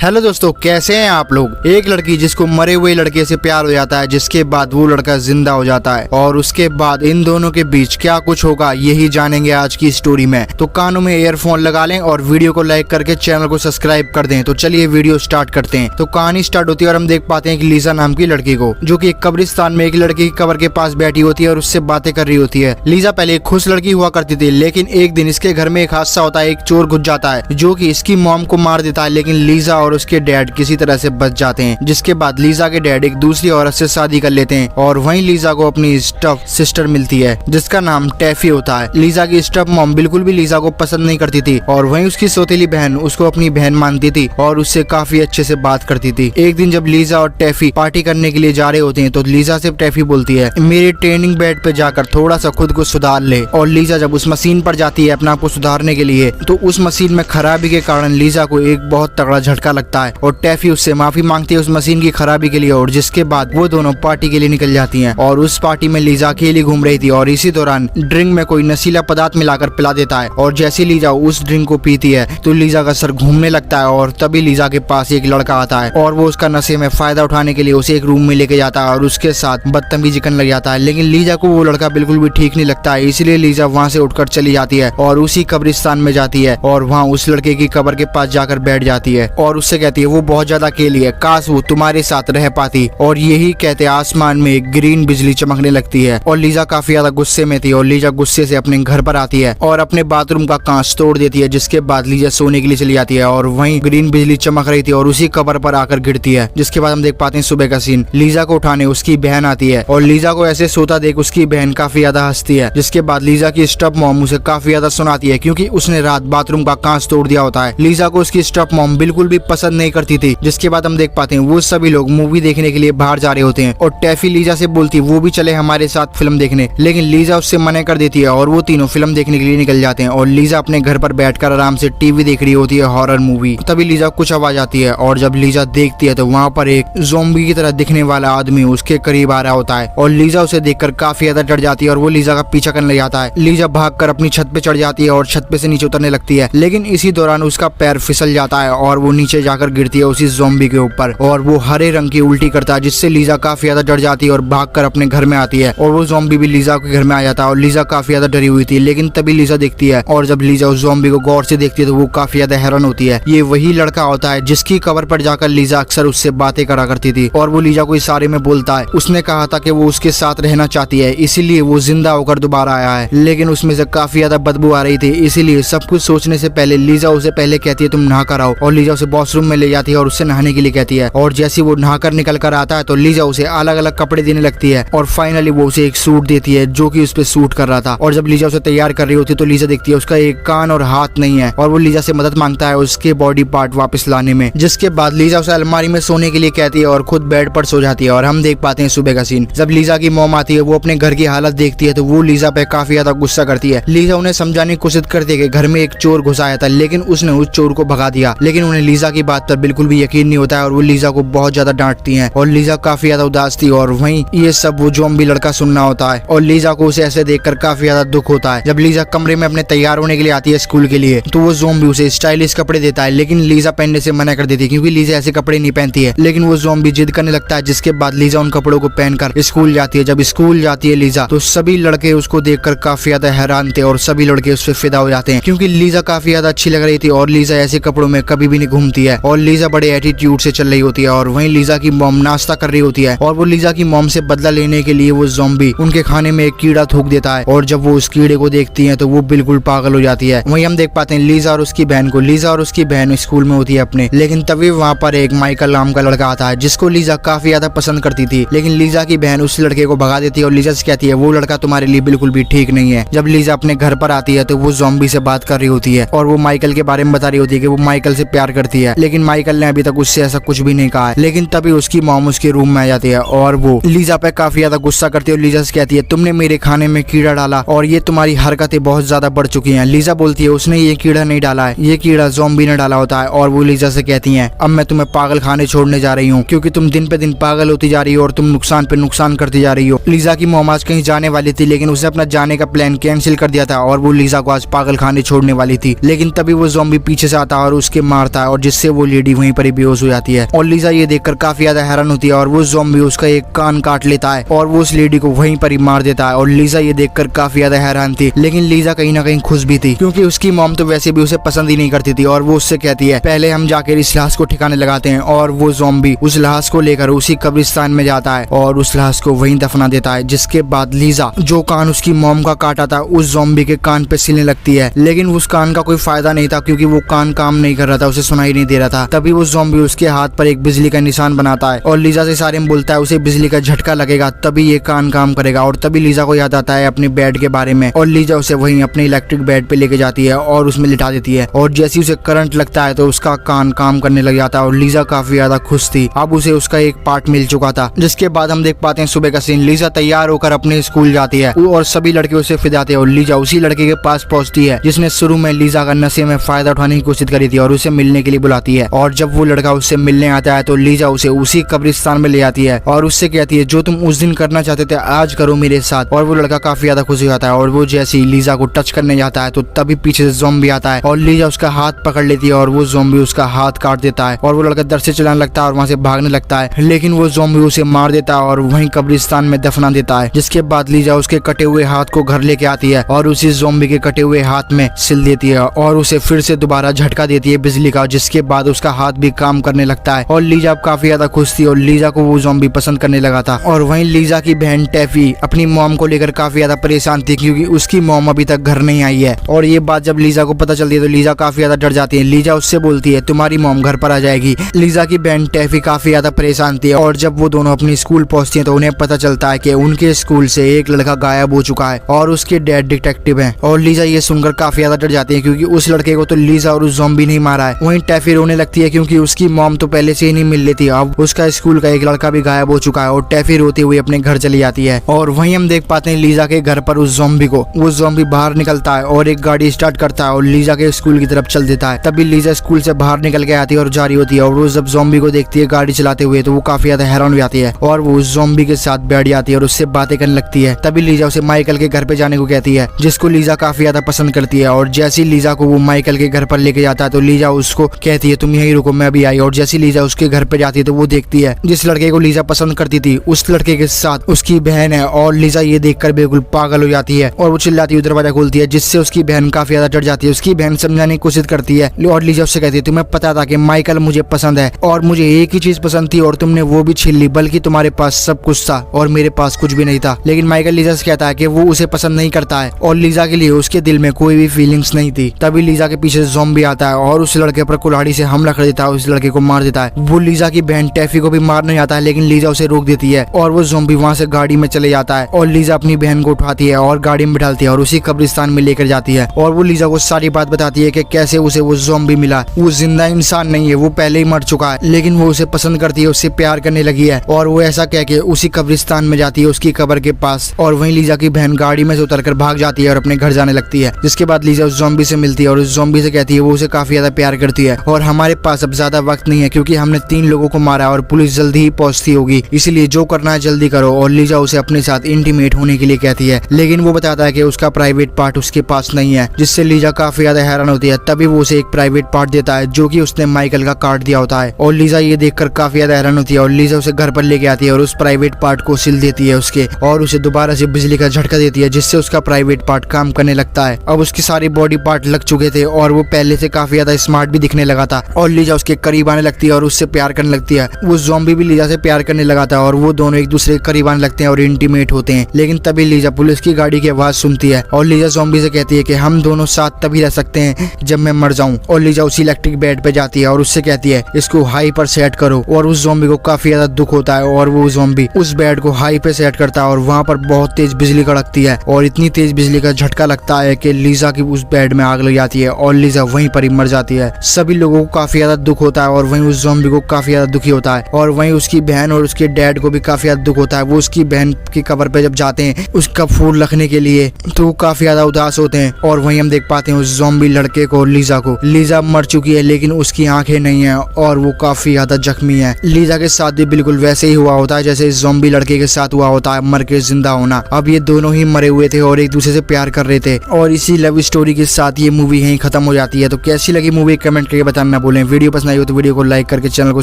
Hello दोस्तों, कैसे हैं आप लोग। एक लड़की जिसको मरे हुए लड़के से प्यार हो जाता है, जिसके बाद वो लड़का जिंदा हो जाता है और उसके बाद इन दोनों के बीच क्या कुछ होगा यही जानेंगे आज की स्टोरी में। तो कानों में ईयरफोन लगा लें और वीडियो को लाइक करके चैनल को सब्सक्राइब कर दें। तो चलिए वीडियो स्टार्ट करते हैं। तो कहानी स्टार्ट होती है और हम देख पाते हैं कि लीजा नाम की लड़की को, जो कि एक कब्रिस्तान में एक लड़की की कब्र के पास बैठी होती है और उससे बातें कर रही होती है। लीजा पहले एक खुश लड़की हुआ करती थी, लेकिन एक दिन इसके घर में एक हादसा होता है। एक चोर घुस जाता है जो कि इसकी मॉम को मार देता है, लेकिन लीजा और उसके डैड किसी तरह से बच जाते हैं। जिसके बाद लीजा के डैड एक दूसरी औरत से शादी कर लेते हैं और वहीं लीजा को अपनी स्टफ सिस्टर मिलती है जिसका नाम टैफी होता है। लीजा की स्टफ मॉम बिल्कुल भी लीजा को पसंद नहीं करती थी और वहीं उसकी सौतेली बहन उसको अपनी बहन मानती थी और उससे काफी अच्छे से बात करती थी। एक दिन जब लीजा और टैफी पार्टी करने के लिए जा रहे होते हैं तो लीजा से टैफी बोलती है, मेरे ट्रेनिंग बेड पे जाकर थोड़ा सा खुद को सुधार ले। और लीजा जब उस मशीन पर जाती है अपने आप को सुधारने के लिए, तो उस मशीन में खराबी के कारण लीजा को एक बहुत तगड़ा झटका लगता है और टैफी उससे माफी मांगती है उस मशीन की खराबी के लिए। और जिसके बाद वो दोनों पार्टी के लिए निकल जाती हैं और उस पार्टी में लीजा अकेली घूम रही थी और इसी दौरान ड्रिंक में कोई नशीला पदार्थ मिलाकर पिला देता है और जैसे लीजा उस ड्रिंक को पीती है तो लीजा का सर घूमने लगता है और तभी लीजा के पास एक लड़का आता है और वो उसका नशे में फायदा उठाने के लिए उसे एक रूम में लेके जाता है और उसके साथ बदतमीजी करने लग जाता है। लेकिन लीजा को वो लड़का बिल्कुल भी ठीक नहीं लगता है, इसलिए लीजा वहाँ से उठकर चली जाती है और उसी कब्रिस्तान में जाती है और वहाँ उस लड़के की कब्र के पास जाकर बैठ जाती है और उससे कहती है वो बहुत ज्यादा अकेली है, काश वो तुम्हारे साथ रह पाती। और यही कहते आसमान में एक ग्रीन बिजली चमकने लगती है और लीजा काफी ज्यादा गुस्से में थी और लीजा गुस्से से अपने घर पर आती है और अपने बाथरूम का कांच तोड़ देती है। जिसके बाद लीजा सोने के लिए चली जाती है और वहीं ग्रीन बिजली चमक रही थी और उसी कब्र पर आकर गिरती है। जिसके बाद हम देख पाते हैं सुबह का सीन, लीजा को उठाने उसकी बहन आती है और लीजा को ऐसे सोता देख उसकी बहन काफी ज्यादा हंसती है। जिसके बाद लीजा की स्टफ मॉम उसे काफी ज्यादा सुनाती है क्योंकि उसने रात बाथरूम का कांच तोड़ दिया होता है। लीजा को उसकी स्टफ मॉम बिल्कुल भी पसंद नहीं करती थी। जिसके बाद हम देख पाते हैं वो सभी लोग मूवी देखने के लिए बाहर जा रहे होते हैं और टैफी लीजा से बोलती है वो भी चले हमारे साथ फिल्म देखने, लेकिन लीजा उससे मना कर देती है और वो तीनों फिल्म देखने के लिए निकल जाते हैं। और लीजा अपने घर पर बैठकर आराम से टीवी देख रही होती है, हॉरर मूवी। तभी लीजा कुछ आवाज आती है और जब लीजा देखती है तो वहाँ पर एक ज़ॉम्बी की तरह दिखने वाला आदमी उसके करीब आ रहा होता है और लीजा उसे देखकर काफी ज्यादा डर जाती है और वो लीजा का पीछा करने लग जाता है। लीजा भागकर अपनी छत पे चढ़ जाती है और छत पे से नीचे उतरने लगती है, लेकिन इसी दौरान उसका पैर फिसल जाता है और वो नीचे जाकर गिरती है उसी ज़ॉम्बी के ऊपर और वो हरे रंग की उल्टी करता है, जिससे लीजा काफी ज्यादा डर जाती है और भागकर अपने घर में आती है और वो ज़ॉम्बी भी लीजा के घर में आ जाता है और लीजा काफी ज्यादा डरी हुई थी। लेकिन तभी लीजा देखती है और जब लीजा उस ज़ॉम्बी को गौर से देखती है तो वो काफी ज्यादा हैरान होती है। ये वही लड़का होता है जिसकी कब्र पर जाकर लीजा अक्सर उससे बातें करा करती थी और वो लीजा को इशारे में बोलता है। उसने कहा था कि वो उसके साथ रहना चाहती है, इसीलिए वो जिंदा होकर दोबारा आया है, लेकिन उसमें से काफी ज्यादा बदबू आ रही थी। इसीलिए सब कुछ सोचने से पहले लीजा उसे पहले कहती है तुम नहा कर आओ और लीजा उसे वॉशरूम में ले जाती है और उससे नहाने के लिए कहती है। और जैसे वो नहाकर निकल कर आता है तो लीजा उसे अलग अलग कपड़े देने लगती है और फाइनली वो उसे एक सूट देती है जो कि उस पे सूट कर रहा था। और जब लीजा उसे तैयार कर रही होती है तो लीजा देखती है उसका एक कान और हाथ नहीं है और वो लीजा से मदद मांगता है उसके बॉडी पार्ट वापस लाने में। जिसके बाद लीजा उसे अलमारी में सोने के लिए कहती है और खुद बेड पर सो जाती है। और हम देख पाते हैं सुबह का सीन, जब लीजा की मॉम आती है वो अपने घर की हालत देखती है तो वो लीजा पे काफी ज्यादा गुस्सा करती है। लीजा उन्हें समझाने की कोशिश करती है कि घर में एक चोर घुस आया था, लेकिन उसने उस चोर को भगा दिया। लेकिन उन्हें लीजा की बात पर बिल्कुल भी यकीन नहीं होता है और वो लीजा को बहुत ज्यादा डांटती हैं और लीजा काफी ज्यादा उदास थी। और वहीं ये सब वो ज़ॉम्बी लड़का सुनना होता है और लीजा को उसे ऐसे देखकर काफी ज्यादा दुख होता है। जब लीजा कमरे में अपने तैयार होने के लिए आती है स्कूल के लिए तो वो ज़ॉम्बी उसे स्टाइलिश कपड़े देता है, लेकिन लीजा पहनने से मना कर देती है क्योंकि लीजा ऐसे कपड़े नहीं पहनती है। लेकिन वो ज़ॉम्बी जिद करने लगता है, जिसके बाद लीजा उन कपड़ों को पहनकर स्कूल जाती है। जब स्कूल जाती है लीजा तो सभी लड़के उसको देखकर काफी ज्यादा हैरान थे और सभी लड़के उससे फिदा हो जाते हैं क्योंकि लीजा काफी ज्यादा अच्छी लग रही थी और लीजा ऐसे कपड़ों में कभी भी नहीं घूमती है और लीजा बड़े एटीट्यूड से चल रही होती है। और वहीं लीजा की मॉम नाश्ता कर रही होती है और वो लीजा की मॉम से बदला लेने के लिए वो ज़ॉम्बी उनके खाने में एक कीड़ा थूक देता है और जब वो उस कीड़े को देखती है तो वो बिल्कुल पागल हो जाती है। वहीं हम देख पाते हैं लीजा और उसकी बहन को। लीजा और उसकी बहन स्कूल में होती है अपने, लेकिन तभी वहाँ पर एक माइकल नाम का लड़का आता है जिसको लीजा काफी ज्यादा पसंद करती थी। लेकिन लीजा की बहन उस लड़के को भगा देती है और लीजा से कहती है वो लड़का तुम्हारे लिए बिल्कुल भी ठीक नहीं है। जब लीजा अपने घर पर आती है तो वो ज़ॉम्बी से बात कर रही होती है और वो माइकल के बारे में बता रही होती है कि वो माइकल से प्यार करती है, लेकिन माइकल ने अभी तक उससे ऐसा कुछ भी नहीं कहा है। लेकिन तभी उसकी मॉम उसके रूम में आ जाती है और वो लीजा पे काफी ज्यादा गुस्सा करती है और लीजा से कहती है तुमने मेरे खाने में कीड़ा डाला और ये तुम्हारी हरकतें बहुत ज्यादा बढ़ चुकी हैं। लीजा बोलती है उसने ये कीड़ा नहीं डाला है, ये कीड़ा ज़ॉम्बी ने डाला होता है। और वो लीजा से कहती है अब मैं तुम्हें पागल खाने छोड़ने जा रही हूँ क्योंकि तुम दिन पे दिन पागल होती जा रही हो और तुम नुकसान पे नुकसान करती जा रही हो। लीजा की मॉम आज कहीं जाने वाली थी, लेकिन उसने अपना जाने का प्लान कैंसिल कर दिया था और वो लीजा को आज पागल खाने छोड़ने वाली थी। लेकिन तभी वो ज़ॉम्बी पीछे से आता है और उसके मारता है और जिससे वो लेडी वहीं पर ही बेहोश हो जाती है। और लीजा ये देखकर काफी ज्यादा हैरान होती है और वो ज़ॉम्बी उसका एक कान काट लेता है और वो उस लेडी को वहीं पर ही मार देता है। और लीजा ये देखकर काफी ज्यादा हैरान थी, लेकिन लीजा कहीं ना कहीं खुश भी थी क्योंकि उसकी मॉम तो वैसे भी उसे पसंद ही नहीं करती थी। और वो उससे कहती है पहले हम जाकर इस लाश को ठिकाने लगाते हैं। और वो ज़ॉम्बी उस लाश को लेकर उसी कब्रिस्तान में जाता है और उस लाश को वहीं दफना देता है। जिसके बाद लीजा जो कान उसकी मॉम का काटा था उस ज़ॉम्बी के कान पे सिलने लगती है, लेकिन उस कान का कोई फायदा नहीं था क्योंकि वो कान काम नहीं कर रहा था, उसे सुनाई नहीं दे रहा था। तभी वो ज़ॉम्बी उसके हाथ पर एक बिजली का निशान बनाता है और लीजा से इशारे में बोलता है उसे बिजली का झटका लगेगा तभी ये कान काम करेगा। और तभी लीजा को याद आता है अपने बेड के बारे में और लीजा उसे वहीं अपने इलेक्ट्रिक बेड पे लेके जाती है और उसमें लिटा देती है। और जैसे उसे करंट लगता है तो उसका कान काम करने लग जाता है और लीजा काफी ज्यादा खुश थी, अब उसे उसका एक पार्ट मिल चुका था। जिसके बाद हम देख पाते हैं सुबह का सीन, लीजा तैयार होकर अपने स्कूल जाती है और सभी लड़के उसे फिदाते हैं और लीजा उसी लड़के के पास पहुंचती है जिसने शुरू में लीजा का नशे में फायदा उठाने की कोशिश करी थी और उसे मिलने के लिए बुलाती है। और जब वो लड़का उससे मिलने आता है तो लीजा उसे उसी कब्रिस्तान में ले जाती है और उससे कहती है जो तुम उस दिन करना चाहते थे आज करो मेरे साथ। और वो लड़का काफी ज्यादा खुश हो जाता है और वो जैसे ही लीजा को टच करने जाता है तो तभी पीछे से ज़ॉम्बी आता है और लीजा उसका हाथ पकड़ लेती है और वो ज़ॉम्बी उसका हाथ काट देता है और वो लड़का दर से चिल्लाने लगता है और वहाँ से भागने लगता है, लेकिन वो ज़ॉम्बी उसे मार देता है और वहीं कब्रिस्तान में दफना देता है। जिसके बाद लीजा उसके कटे हुए हाथ को घर लेके आती है और उसी ज़ॉम्बी के कटे हुए हाथ में सिल देती है और उसे फिर से दोबारा झटका देती है बिजली का, जिसके बाद उसका हाथ भी काम करने लगता है। और लीजा काफी ज्यादा खुश थी और लीजा को वो ज़ॉम्बी पसंद करने लगा था। और वहीं लीजा की बहन टैफी अपनी मॉम को लेकर काफी ज्यादा परेशान थी क्योंकि उसकी मॉम अभी तक घर नहीं आई है। और ये बात जब लीजा को पता चलती है तो लीजा काफी ज्यादा डर जाती है। लीजा उससे बोलती है तुम्हारी मॉम घर पर आ जाएगी। लीजा की बहन टैफी काफी ज्यादा परेशान थी और जब वो दोनों अपनी स्कूल पहुंचती है तो उन्हें पता चलता है कि उनके स्कूल से एक लड़का गायब हो चुका है और उसके डैड डिटेक्टिव हैं। और लीजा ये सुनकर काफी ज्यादा डर जाती है क्योंकि उस लड़के को तो लीजा और उस ज़ॉम्बी नहीं मारा है। वहीं टैफी रोने लगती है क्योंकि उसकी मॉम तो पहले से ही नहीं मिल रही थी, अब उसका स्कूल का एक लड़का भी गायब हो चुका है। और टैफी रोती हुई अपने घर चली जाती है। और वहीं हम देख पाते हैं लीजा के घर पर उस ज़ॉम्बी को, वो ज़ॉम्बी बाहर निकलता है और एक गाड़ी स्टार्ट करता है और लीजा के स्कूल की तरफ चल देता है। तभी लीजा स्कूल से बाहर निकल के आती है और जा रही होती है और वो जब ज़ॉम्बी को देखती है गाड़ी चलाते हुए तो वो काफी ज्यादा हैरान हो जाती है और वो उस ज़ॉम्बी के साथ बैठ जाती है और उससे बातें करने लगती है। तभी लीजा उसे माइकल के घर पे जाने को कहती है जिसको लीजा काफी ज्यादा पसंद करती है। और जैसी लीजा को वो माइकल के घर पर लेके जाता है तो लीजा उसको कहती है तुम यहीं रुको मैं अभी आई। और जैसी लीजा उसके घर पे जाती है तो वो देखती है जिस लड़के को लीजा पसंद करती थी उस लड़के के साथ उसकी बहन है। और लीजा ये देखकर बिल्कुल पागल हो जाती है और वो चिल्लाती हुई दरवाजा खोलती है जिससे उसकी बहन काफी ज्यादा डर जाती है। उसकी बहन समझाने की कोशिश करती है और लीजा उससे कहती है तुम्हें पता था कि माइकल मुझे पसंद है और मुझे एक ही चीज पसंद थी और तुमने वो भी छीन ली, बल्कि तुम्हारे पास सब कुछ था और मेरे पास कुछ भी नहीं था। लेकिन माइकल लीजा से कहता है कि वो उसे पसंद नहीं करता है और लीजा के लिए उसके दिल में कोई भी फीलिंग्स नहीं थी। तभी लीजा के पीछे ज़ॉम्बी आता है और उस लड़के पर कुल्हाड़ी से हमला कर देता है, उस लड़के को मार देता है। वो लीजा की बहन टैफी को भी मारने आता है लेकिन लीजा उसे रोक देती है और वो ज़ॉम्बी वहाँ से गाड़ी में चले जाता है। और लीजा अपनी बहन को उठाती है और गाड़ी में बिठाती है और उसी कब्रिस्तान में लेकर जाती है। और वो लीजा को सारी बात बताती है कि कैसे उसे वो ज़ॉम्बी मिला। वो जिंदा इंसान नहीं है, वो पहले ही मर चुका है, लेकिन वो उसे पसंद करती है, उससे प्यार करने लगी है। और वो ऐसा कह के उसी कब्रिस्तान में जाती है उसकी कब्र के पास। और वहीं लीजा की बहन गाड़ी में से उतरकर भाग जाती है और अपने घर जाने लगती है। जिसके बाद लीजा उस ज़ॉम्बी से मिलती है और उस ज़ॉम्बी से कहती है वो उसे काफी ज्यादा प्यार करती है और हमारे पास अब ज्यादा वक्त नहीं है क्योंकि हमने 3 लोगों को मारा और पुलिस जल्दी ही पहुंचती होगी, इसलिए जो करना है जल्दी करो। और लीजा उसे अपने साथ इंटीमेट होने के लिए कहती है लेकिन वो बताता है कि उसका प्राइवेट पार्ट उसके पास नहीं है, जिससे लीजा काफी ज्यादा हैरान होती है। तभी वो उसे एक प्राइवेट पार्ट देता है जो कि उसने माइकल का काट दिया होता है। और लीजा ये देखकर काफी ज्यादा हैरान होती है और लीजा उसे घर पर लेके आती है और उस प्राइवेट पार्ट को सिल देती है उसके और उसे दोबारा से बिजली का झटका देती है जिससे उसका प्राइवेट पार्ट काम करने लगता है। अब उसकी सारी बॉडी पार्ट लग चुके थे और वो पहले से काफी ज्यादा स्मार्ट भी दिखने लगा था। और लीजा उसके करीब आने लगती है और उससे प्यार करने लगती है। वो ज़ॉम्बी भी लीजा से प्यार करने लगा था और वो दोनों एक दूसरे के करीब आने लगते हैं और इंटीमेट होते हैं। लेकिन तभी लीजा पुलिस की गाड़ी की आवाज सुनती है और लीजा ज़ॉम्बी से कहती है कि हम दोनों साथ तभी रह सकते हैं जब मैं मर जाऊं। और लीजा उसी इलेक्ट्रिक बेड पे जाती है और उससे कहती है इसको हाई पर सेट करो। और उस ज़ॉम्बी को काफी ज्यादा दुख होता है और वो ज़ॉम्बी उस बेड को हाई पे सेट करता है और वहाँ पर बहुत तेज बिजली कड़कती है और इतनी तेज बिजली का झटका लगता है कि लीजा की उस बेड में आग लग जाती है और लीजा वहीं पर ही मर जाती है। सभी लोगों को काफी ज्यादा दुख होता है और वहीं उस ज़ॉम्बी को काफी ज्यादा दुखी होता है। और वहीं उसकी बहन और उसके डैड को भी काफी ज्यादा दुख होता है। वो उसकी बहन की कब्र पे जब जाते हैं उसका फूल रखने के लिए तो वो काफी ज्यादा उदास होते हैं। और वहीं हम देख पाते हैं उस ज़ॉम्बी लड़के को, लीजा को। लीजा मर चुकी है लेकिन उसकी आंखें नहीं है और वो काफी ज्यादा जख्मी है। लीजा के साथ भी बिल्कुल वैसे ही हुआ होता है जैसे इस ज़ॉम्बी लड़के के साथ हुआ होता है, मर के जिंदा होना। अब ये दोनों ही मरे हुए थे और एक दूसरे से प्यार कर रहे थे और इसी लव स्टोरी के साथ ये मूवी यहीं खत्म हो जाती है। तो कैसी लगी मूवी कमेंट करके बताना। ना भूलें। वीडियो पसंद आई हो तो वीडियो को लाइक करके चैनल को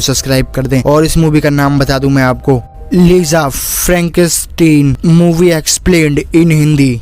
सब्सक्राइब कर दें। और इस मूवी का नाम बता दूं मैं आपको, लीजा फ्रैंकेनस्टीन मूवी एक्सप्लेन्ड इन हिंदी।